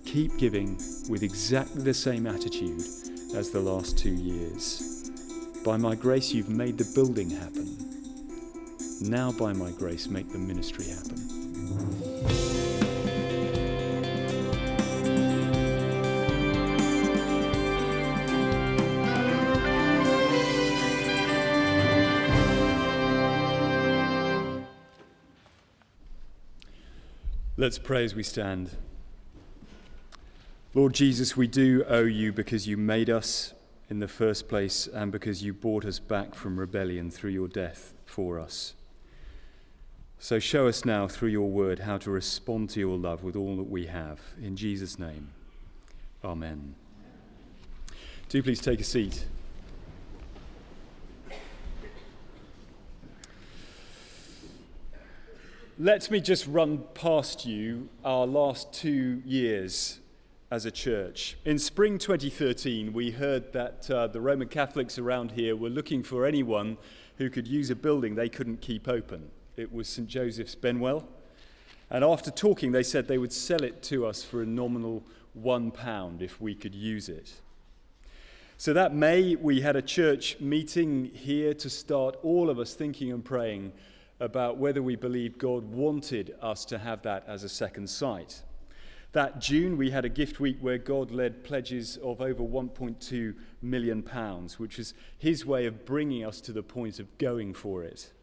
keep giving with exactly the same attitude as the last 2 years. By my grace, you've made the building happen. Now, by my grace, make the ministry happen. Let's pray as we stand. Lord Jesus, we do owe you because you made us in the first place and because you brought us back from rebellion through your death for us. So show us now through your word how to respond to your love with all that we have. In Jesus' name, amen. Do please take a seat. Let me just run past you our last 2 years as a church. In spring 2013, we heard that the Roman Catholics around here were looking for anyone who could use a building they couldn't keep open. It was St. Joseph's Benwell. And after talking, they said they would sell it to us for a nominal £1 if we could use it. So that May, we had a church meeting here to start all of us thinking and praying about whether we believed God wanted us to have that as a second site. That June, we had a gift week where God led pledges of over £1.2 million, which was his way of bringing us to the point of going for it.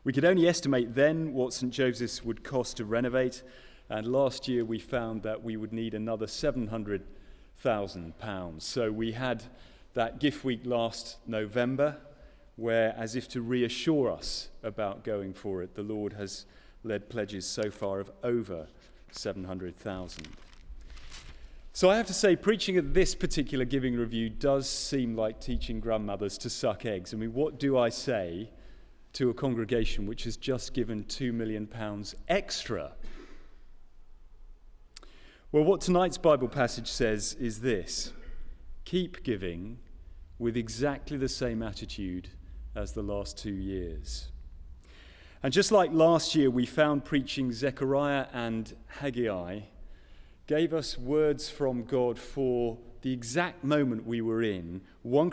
We could only estimate then what St. Joseph's would cost to renovate, and last year we found that we would need another £700,000. So we had that gift week last November, where, as if to reassure us about going for it, the Lord has led pledges so far of over 700,000. So I have to say, preaching at this particular giving review does seem like teaching grandmothers to suck eggs. I mean, what do I say to a congregation which has just given £2 million extra? Well, what tonight's Bible passage says is this: keep giving with exactly the same attitude as the last 2 years. And just like last year, we found preaching Zechariah and Haggai gave us words from God for the exact moment we were in. 1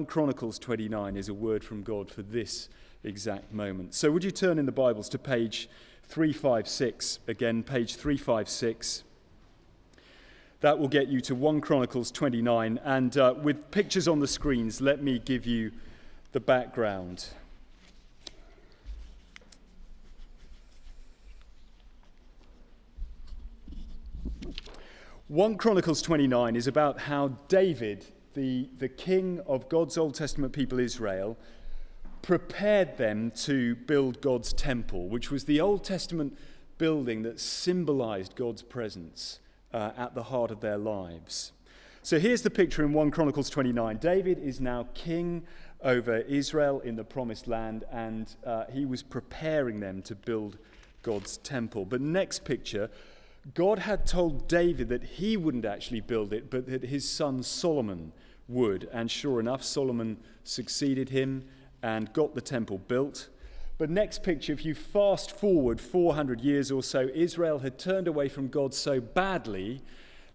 Chronicles 29 is a word from God for this exact moment. So would you turn in the Bibles to page 356, again, page 356. That will get you to 1 Chronicles 29, and with pictures on the screens, let me give you the background. One Chronicles 29 is about how David, the king of God's Old Testament people Israel, prepared them to build God's temple, which was the Old Testament building that symbolized God's presence at the heart of their lives. So here's the picture in 1 Chronicles 29. David is now king over Israel in the Promised Land, and he was preparing them to build God's temple. But next picture, God had told David that he wouldn't actually build it, but that his son Solomon would. And sure enough, Solomon succeeded him and got the temple built. But next picture, if you fast forward 400 years or so, Israel had turned away from God so badly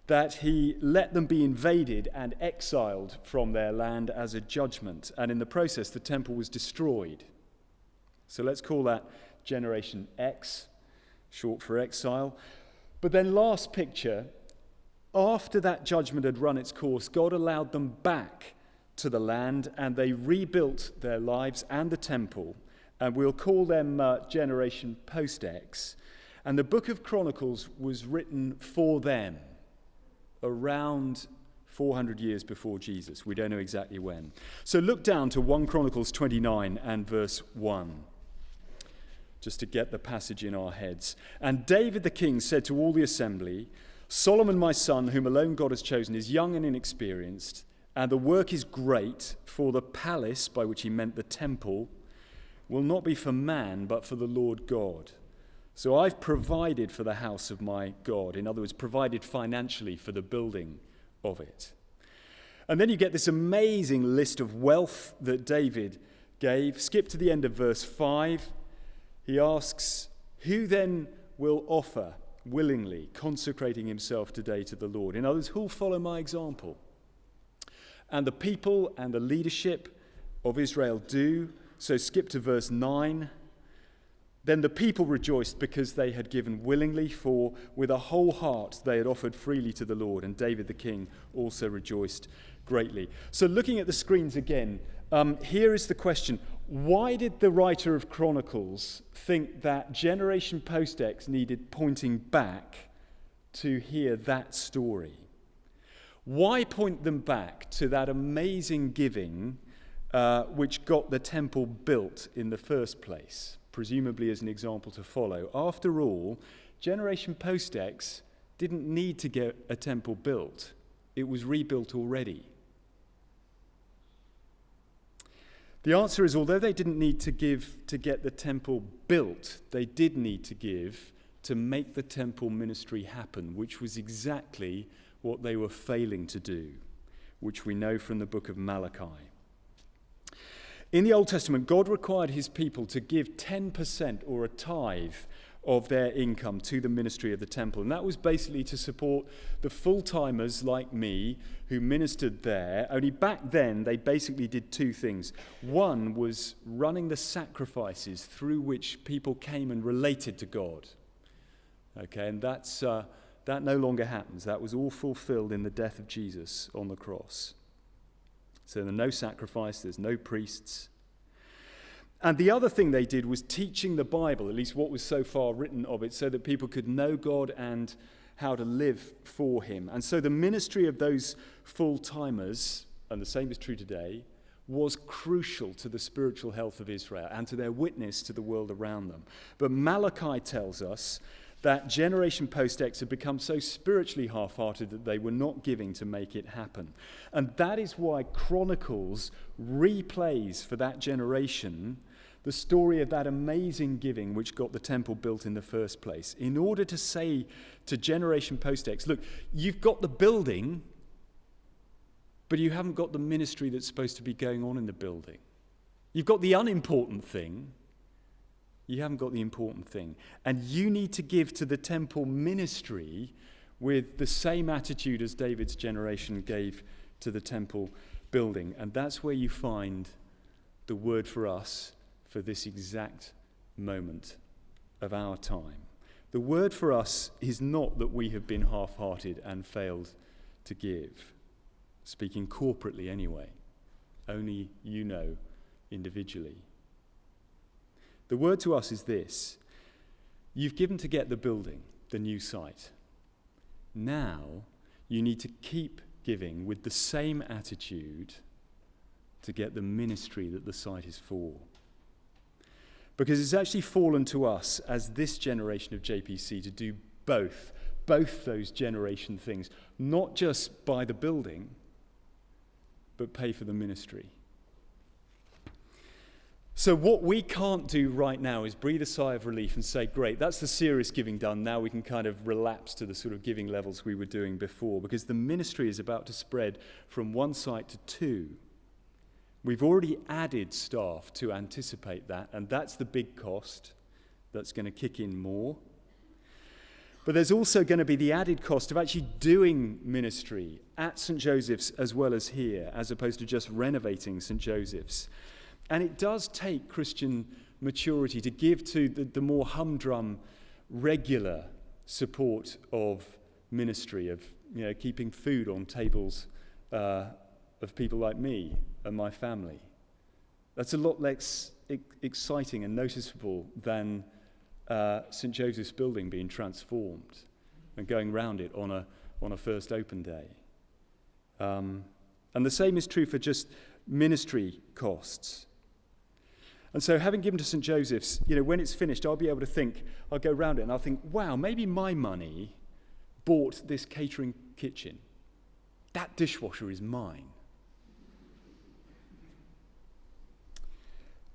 that he let them be invaded and exiled from their land as a judgment. And in the process, the temple was destroyed. So let's call that Generation X, short for exile. But then last picture, after that judgment had run its course, God allowed them back to the land, and they rebuilt their lives and the temple. And we'll call them Generation Post-X. And the book of Chronicles was written for them around 400 years before Jesus. We don't know exactly when. So look down to 1 Chronicles 29 and verse 1, just to get the passage in our heads. And David the king said to all the assembly, Solomon my son, whom alone God has chosen, is young and inexperienced, and the work is great, for the palace, by which he meant the temple, will not be for man, but for the Lord God. So I've provided for the house of my God. In other words, provided financially for the building of it. And then you get this amazing list of wealth that David gave. Skip to the end of verse 5. He asks, who then will offer willingly, consecrating himself today to the Lord. In other words, who'll follow my example? And the people and the leadership of Israel do. So skip to verse 9. Then the people rejoiced because they had given willingly, for with a whole heart they had offered freely to the Lord. And David the king also rejoiced greatly. So looking at the screens again, here is the question. Why did the writer of Chronicles think that Generation Post-X needed pointing back to hear that story? Why point them back to that amazing giving which got the temple built in the first place, presumably as an example to follow? After all, Generation Post-X didn't need to get a temple built. It was rebuilt already. The answer is, although they didn't need to give to get the temple built, they did need to give to make the temple ministry happen, which was exactly what they were failing to do, which we know from the book of Malachi. In the Old Testament, God required his people to give 10% or a tithe of their income to the ministry of the temple. And that was basically to support the full-timers like me who ministered there. Only back then, they basically did two things. One was running the sacrifices through which people came and related to God. Okay, and that no longer happens. That was all fulfilled in the death of Jesus on the cross. So there's no sacrifice, there's no priests. And the other thing they did was teaching the Bible, at least what was so far written of it, so that people could know God and how to live for him. And so the ministry of those full-timers, and the same is true today, was crucial to the spiritual health of Israel and to their witness to the world around them. But Malachi tells us that Generation Post-X had become so spiritually half-hearted that they were not giving to make it happen. And that is why Chronicles replays for that generation the story of that amazing giving which got the temple built in the first place, in order to say to Generation Post-X, look, you've got the building, but you haven't got the ministry that's supposed to be going on in the building. You've got the unimportant thing, you haven't got the important thing. And you need to give to the temple ministry with the same attitude as David's generation gave to the temple building. And that's where you find the word for us for this exact moment of our time. The word for us is not that we have been half-hearted and failed to give, speaking corporately anyway. Only you know individually. The word to us is this: you've given to get the building, the new site. Now you need to keep giving with the same attitude to get the ministry that the site is for. Because it's actually fallen to us as this generation of JPC to do both those generation things, not just buy the building, but pay for the ministry. So what we can't do right now is breathe a sigh of relief and say, great, that's the serious giving done. Now we can kind of relapse to the sort of giving levels we were doing before, because the ministry is about to spread from one site to two. We've already added staff to anticipate that, and that's the big cost that's going to kick in more. But there's also going to be the added cost of actually doing ministry at St. Joseph's as well as here, as opposed to just renovating St. Joseph's. And it does take Christian maturity to give to the more humdrum, regular support of ministry, of keeping food on tables of people like me and my family. That's a lot less exciting and noticeable than St. Joseph's building being transformed and going round it on a first open day. And the same is true for just ministry costs. And so having given to St. Joseph's, when it's finished, I'll be able to think, I'll go round it and I'll think, wow, maybe my money bought this catering kitchen. That dishwasher is mine.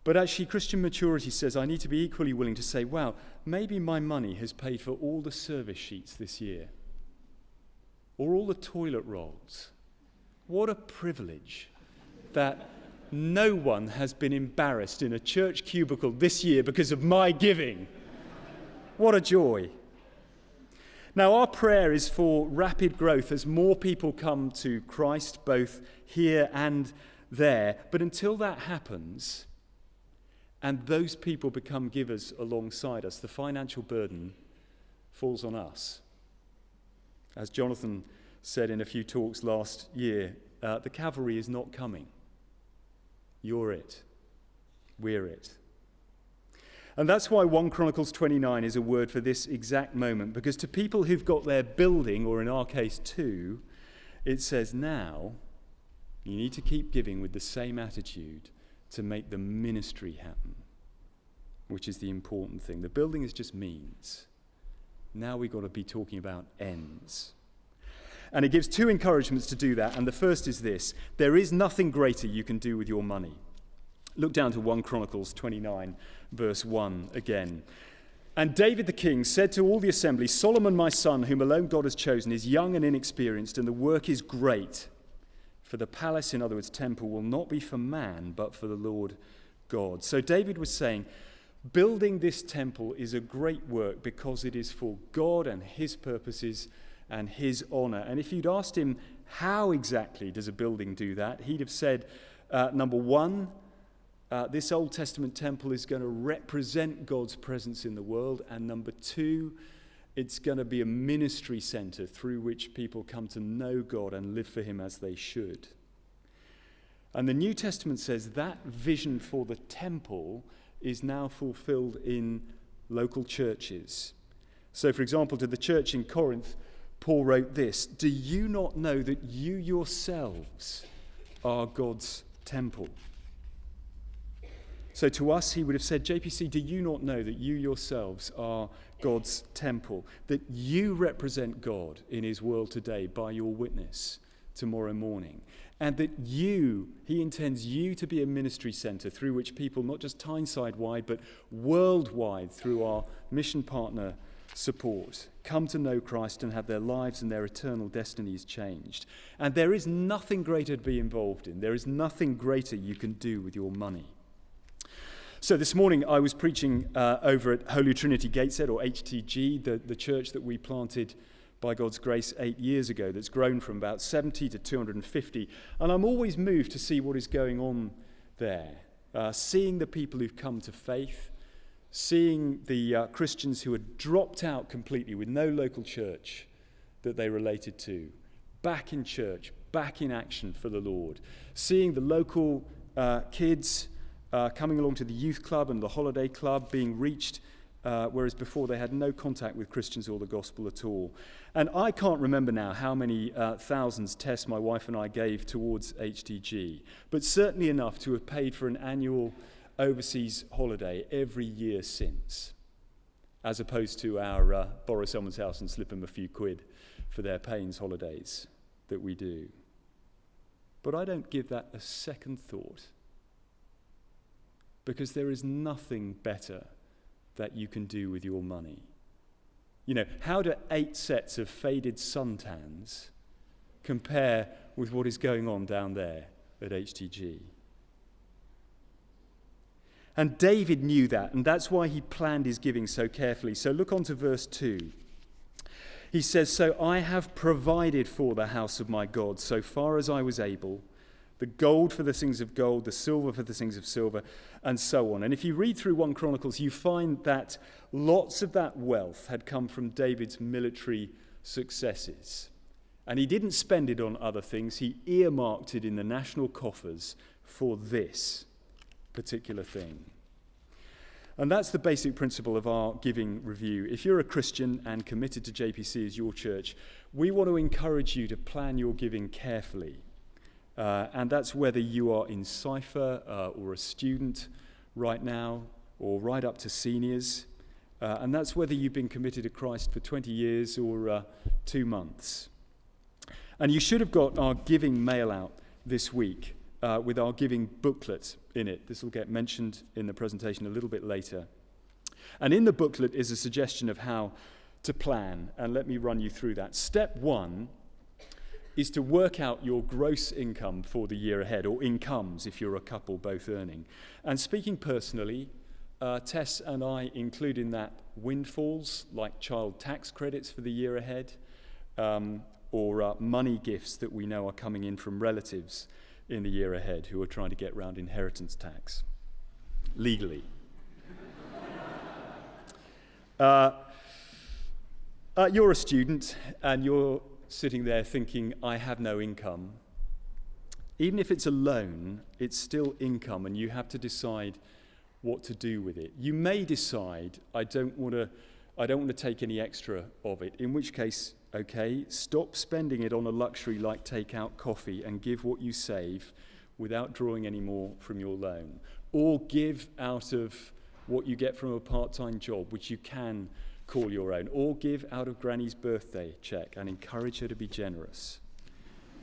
But actually, Christian maturity says I need to be equally willing to say, wow, maybe my money has paid for all the service sheets this year, or all the toilet rolls. What a privilege that no one has been embarrassed in a church cubicle this year because of my giving. What a joy. Now, our prayer is for rapid growth as more people come to Christ, both here and there. But until that happens, and those people become givers alongside us, the financial burden falls on us. As Jonathan said in a few talks last year, the cavalry is not coming. You're it. We're it. And that's why 1 Chronicles 29 is a word for this exact moment, because to people who've got their building, or in our case 2, it says now you need to keep giving with the same attitude to make the ministry happen, which is the important thing. The building is just means. Now we've got to be talking about ends. And it gives 2 encouragements to do that, and the first is this: there is nothing greater you can do with your money. Look down to 1 Chronicles 29, verse 1 again. And David the king said to all the assembly, Solomon my son, whom alone God has chosen, is young and inexperienced, and the work is great. For the palace, in other words, temple, will not be for man, but for the Lord God. So David was saying, building this temple is a great work because it is for God and his purposes and his honor. And if you'd asked him, how exactly does a building do that? He'd have said, number one, this Old Testament temple is going to represent God's presence in the world. And number 2, it's going to be a ministry center through which people come to know God and live for him as they should. And the New Testament says that vision for the temple is now fulfilled in local churches. So, for example, to the church in Corinth, Paul wrote this: do you not know that you yourselves are God's temple? So to us, he would have said, JPC, do you not know that you yourselves are God's temple, that you represent God in his world today by your witness tomorrow morning, and that he intends you to be a ministry center through which people, not just Tyneside-wide, but worldwide through our mission partner support, come to know Christ and have their lives and their eternal destinies changed. And there is nothing greater to be involved in. There is nothing greater you can do with your money. So this morning I was preaching over at Holy Trinity Gateshead, or HTG, the church that we planted by God's grace 8 years ago, that's grown from about 70 to 250. And I'm always moved to see what is going on there, seeing the people who've come to faith, seeing the Christians who had dropped out completely with no local church that they related to, back in church, back in action for the Lord, seeing the local kids coming along to the youth club and the holiday club, being reached, whereas before they had no contact with Christians or the gospel at all. And I can't remember now how many thousands Tess, my wife, and I gave towards HTG, but certainly enough to have paid for an annual overseas holiday every year since, as opposed to our borrow someone's house and slip them a few quid for their pains holidays that we do. But I don't give that a second thought, because there is nothing better that you can do with your money. You know, how do 8 sets of faded suntans compare with what is going on down there at HTG? And David knew that, and that's why he planned his giving so carefully. So look on to verse 2. He says, so I have provided for the house of my God so far as I was able, the gold for the things of gold, the silver for the things of silver, and so on. And if you read through 1 Chronicles, you find that lots of that wealth had come from David's military successes. And he didn't spend it on other things. He earmarked it in the national coffers for this particular thing. And that's the basic principle of our giving review. If you're a Christian and committed to JPC as your church, we want to encourage you to plan your giving carefully. And that's whether you are in Cypher or a student right now, or right up to seniors. And that's whether you've been committed to Christ for 20 years or 2 months. And you should have got our giving mail out this week with our giving booklet in it. This will get mentioned in the presentation a little bit later. And in the booklet is a suggestion of how to plan. And let me run you through that. Step 1 is to work out your gross income for the year ahead, or incomes if you're a couple both earning. And speaking personally, Tess and I include in that windfalls like child tax credits for the year ahead, or money gifts that we know are coming in from relatives in the year ahead who are trying to get around inheritance tax legally. You're a student and you're sitting there thinking, I have no income. Even if it's a loan, it's still income and you have to decide what to do with it. You may decide, I don't want to take any extra of it, in which case, okay, stop spending it on a luxury like takeout coffee and give what you save without drawing any more from your loan. Or give out of what you get from a part-time job, which you can call your own. Or give out of Granny's birthday check and encourage her to be generous.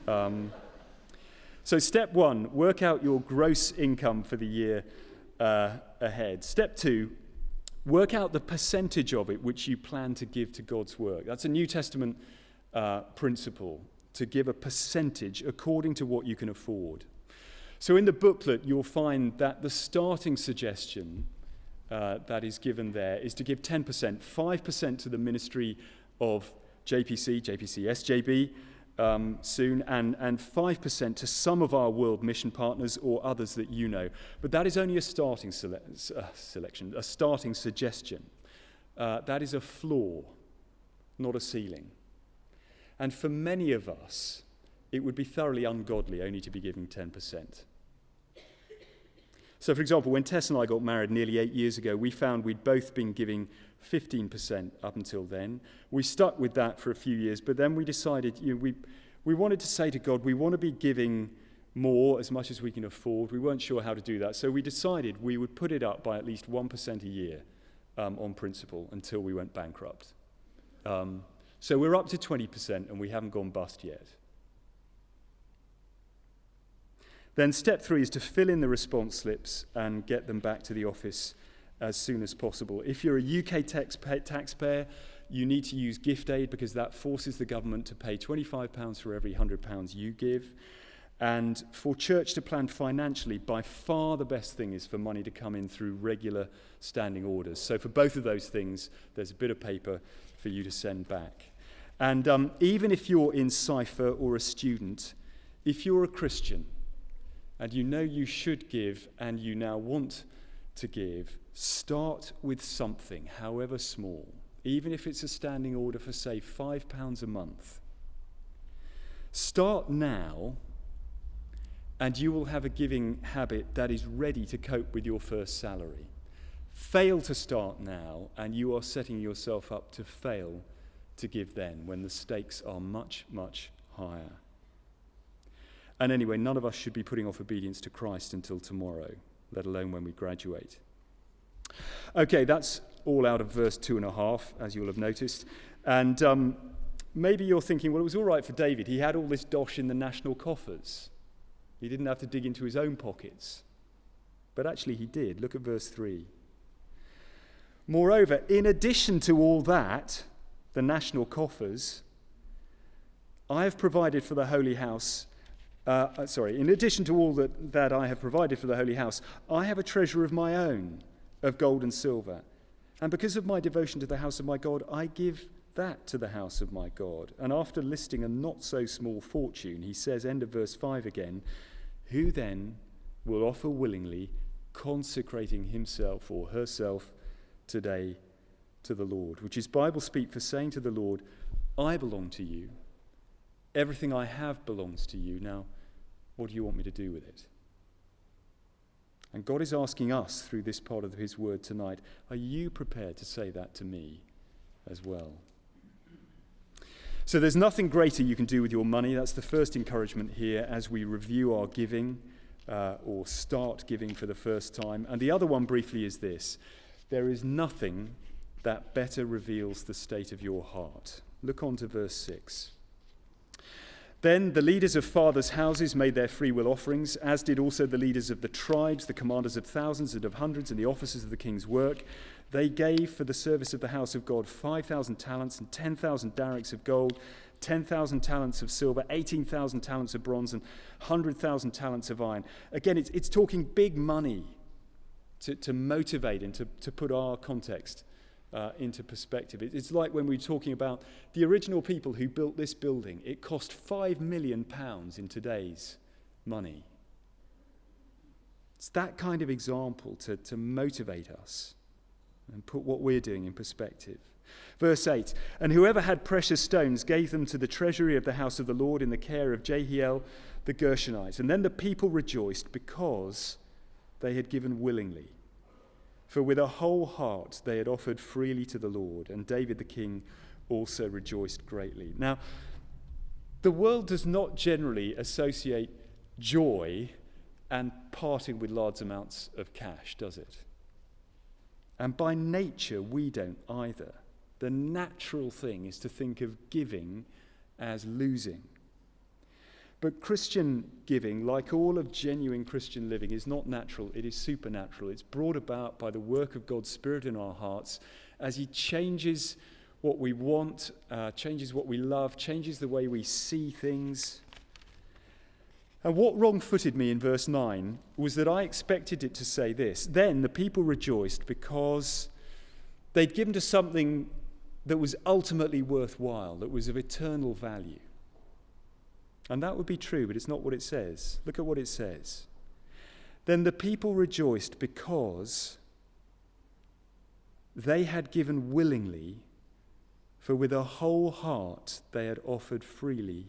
So step 1, work out your gross income for the year ahead. Step 2, work out the percentage of it which you plan to give to God's work. That's a New Testament principle, to give a percentage according to what you can afford. So in the booklet, you'll find that the starting suggestion that is given there is to give 10%, 5% to the ministry of JPC, SJB soon, and 5% to some of our world mission partners or others that you know. But that is only a starting selection, a starting suggestion. That is a floor, not a ceiling. And for many of us, it would be thoroughly ungodly only to be giving 10%. So, for example, when Tess and I got married nearly 8 years ago, we found we'd both been giving 15% up until then. We stuck with that for a few years, but then we decided we wanted to say to God, we want to be giving more as much as we can afford. We weren't sure how to do that, so we decided we would put it up by at least 1% a year on principle until we went bankrupt. So we're up to 20% and we haven't gone bust yet. Then step 3 is to fill in the response slips and get them back to the office as soon as possible. If you're a UK taxpayer, you need to use gift aid because that forces the government to pay £25 for every £100 you give. And for church to plan financially, by far the best thing is for money to come in through regular standing orders. So for both of those things, there's a bit of paper for you to send back. And even if you're in Cypher or a student, if you're a Christian, and you know you should give and you now want to give, start with something, however small, even if it's a standing order for, say, £5 a month. Start now, and you will have a giving habit that is ready to cope with your first salary. Fail to start now, and you are setting yourself up to fail to give then, when the stakes are much, much higher. And anyway, none of us should be putting off obedience to Christ until tomorrow, let alone when we graduate. Okay, that's all out of verse 2.5, as you'll have noticed. And maybe you're thinking, well, it was all right for David. He had all this dosh in the national coffers. He didn't have to dig into his own pockets. But actually he did. Look at verse 3. Moreover, in addition to all that, the national coffers, I have provided for the holy house. In addition to all that I have provided for the holy house, I have a treasure of my own, of gold and silver. And because of my devotion to the house of my God, I give that to the house of my God. And after listing a not so small fortune, he says, end of verse 5 again, who then will offer willingly, consecrating himself or herself today to the Lord, which is Bible speak for saying to the Lord, I belong to you. Everything I have belongs to you. Now, what do you want me to do with it? And God is asking us through this part of his word tonight, are you prepared to say that to me as well? So there's nothing greater you can do with your money. That's the first encouragement here as we review our giving or start giving for the first time. And the other one briefly is this. There is nothing that better reveals the state of your heart. Look on to verse 6. Then the leaders of fathers' houses made their freewill offerings, as did also the leaders of the tribes, the commanders of thousands and of hundreds, and the officers of the king's work. They gave for the service of the house of God 5,000 talents and 10,000 darricks of gold, 10,000 talents of silver, 18,000 talents of bronze, and 100,000 talents of iron. Again, it's talking big money. to motivate and to put our context into perspective. It's like when we were talking about the original people who built this building. It cost £5 million in today's money. It's that kind of example to motivate us and put what we're doing in perspective. Verse 8, and whoever had precious stones gave them to the treasury of the house of the Lord in the care of Jehiel the Gershonite. And then the people rejoiced because they had given willingly. For with a whole heart they had offered freely to the Lord, and David the king also rejoiced greatly. Now, the world does not generally associate joy and parting with large amounts of cash, does it? And by nature, we don't either. The natural thing is to think of giving as losing. But Christian giving, like all of genuine Christian living, is not natural, it is supernatural. It's brought about by the work of God's Spirit in our hearts as He changes what we want, changes what we love, changes the way we see things. And what wrong-footed me in verse 9 was that I expected it to say this. Then the people rejoiced because they'd given to something that was ultimately worthwhile, that was of eternal value. And that would be true, but it's not what it says. Look at what it says. Then the people rejoiced because they had given willingly, for with a whole heart they had offered freely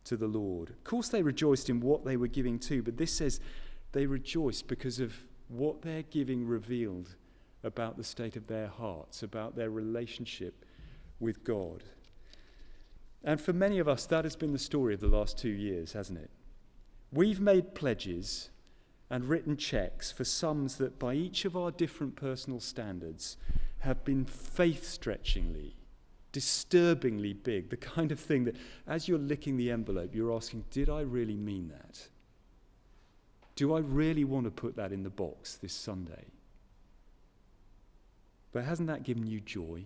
to the Lord. Of course they rejoiced in what they were giving too, but this says they rejoiced because of what their giving revealed about the state of their hearts, about their relationship with God. And for many of us, that has been the story of the last 2 years, hasn't it? We've made pledges and written checks for sums that by each of our different personal standards have been faith-stretchingly, disturbingly big, the kind of thing that as you're licking the envelope, you're asking, did I really mean that? Do I really want to put that in the box this Sunday? But hasn't that given you joy?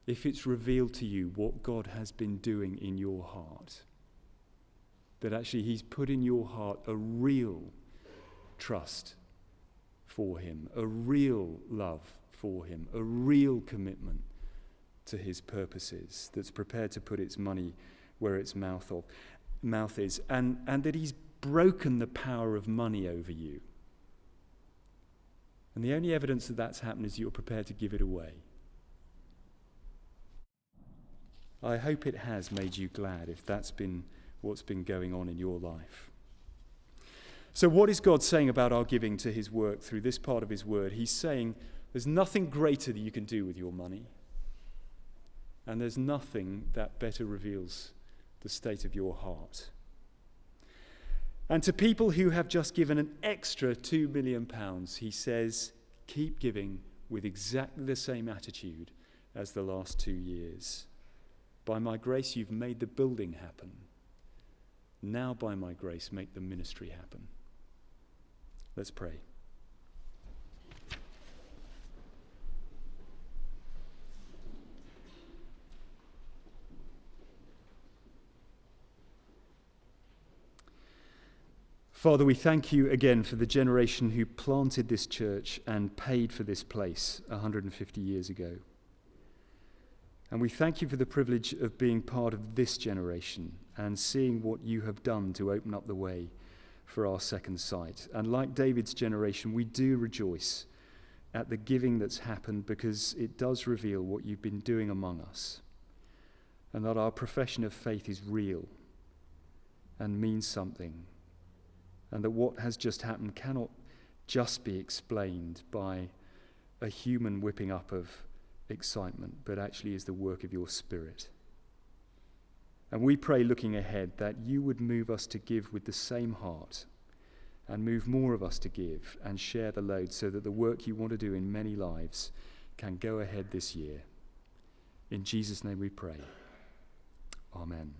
If it's revealed to you what God has been doing in your heart, that actually He's put in your heart a real trust for Him, a real love for Him, a real commitment to His purposes that's prepared to put its money where its mouth is, and that He's broken the power of money over you. And the only evidence that that's happened is you're prepared to give it away. I hope it has made you glad if that's been what's been going on in your life. So what is God saying about our giving to His work through this part of His word? He's saying there's nothing greater that you can do with your money. And there's nothing that better reveals the state of your heart. And to people who have just given an extra £2 million, He says, keep giving with exactly the same attitude as the last 2 years. By my grace, you've made the building happen. Now, by my grace, make the ministry happen. Let's pray. Father, we thank you again for the generation who planted this church and paid for this place 150 years ago. And we thank you for the privilege of being part of this generation and seeing what you have done to open up the way for our second sight. And like David's generation, we do rejoice at the giving that's happened because it does reveal what you've been doing among us, and that our profession of faith is real and means something, and that what has just happened cannot just be explained by a human whipping up of excitement, but actually is the work of your Spirit. And we pray, looking ahead, that you would move us to give with the same heart and move more of us to give and share the load so that the work you want to do in many lives can go ahead this year. In Jesus' name we pray. Amen.